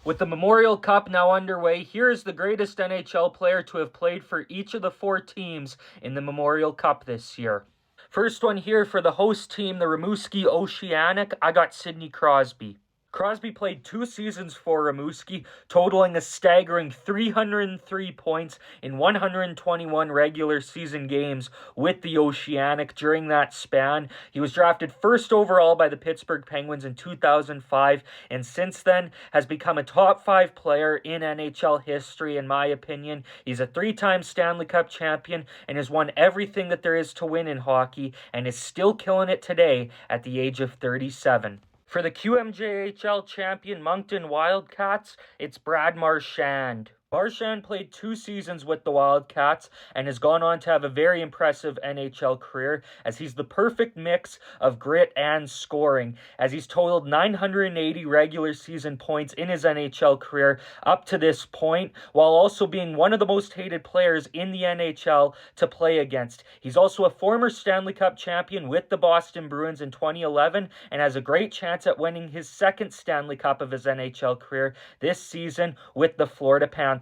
With the Memorial Cup now underway, here is the greatest NHL player to have played for each of the four teams in the Memorial Cup this year. First one here for the host team, the Rimouski Oceanic, I got Sidney Crosby. Crosby played 2 seasons for Rimouski, totaling a staggering 303 points in 121 regular season games with the Oceanic during that span. He was drafted first overall by the Pittsburgh Penguins in 2005, and since then has become a top 5 player in NHL history, in my opinion. He's a 3-time Stanley Cup champion and has won everything that there is to win in hockey, and is still killing it today at the age of 37. For the QMJHL champion Moncton Wildcats, it's Brad Marchand. Marchand played 2 seasons with the Wildcats and has gone on to have a very impressive NHL career, as he's the perfect mix of grit and scoring, as he's totaled 980 regular season points in his NHL career up to this point, while also being one of the most hated players in the NHL to play against. He's also a former Stanley Cup champion with the Boston Bruins in 2011 and has a great chance at winning his second Stanley Cup of his NHL career this season with the Florida Panthers.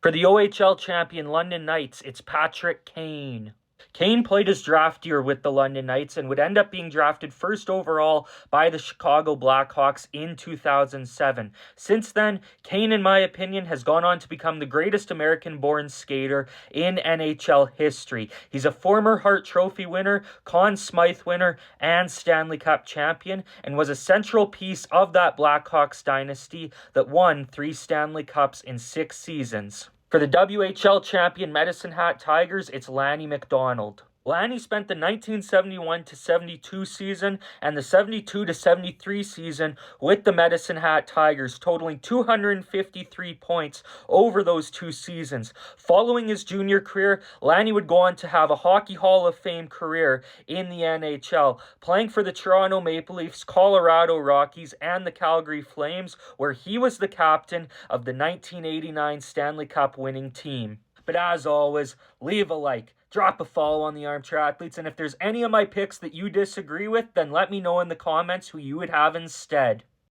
For the OHL champion London Knights, it's Patrick Kane. Kane played his draft year with the London Knights and would end up being drafted first overall by the Chicago Blackhawks in 2007. Since then, Kane, in my opinion, has gone on to become the greatest American-born skater in NHL history. He's a former Hart Trophy winner, Conn Smythe winner, and Stanley Cup champion, and was a central piece of that Blackhawks dynasty that won 3 Stanley Cups in 6 seasons. For the WHL champion Medicine Hat Tigers, it's Lanny McDonald. Lanny spent the 1971-72 season and the 72-73 season with the Medicine Hat Tigers, totaling 253 points over those 2 seasons. Following his junior career, Lanny would go on to have a Hockey Hall of Fame career in the NHL, playing for the Toronto Maple Leafs, Colorado Rockies, and the Calgary Flames, where he was the captain of the 1989 Stanley Cup winning team. But as always, leave a like, drop a follow on the Armchair Athletes, and if there's any of my picks that you disagree with, then let me know in the comments who you would have instead.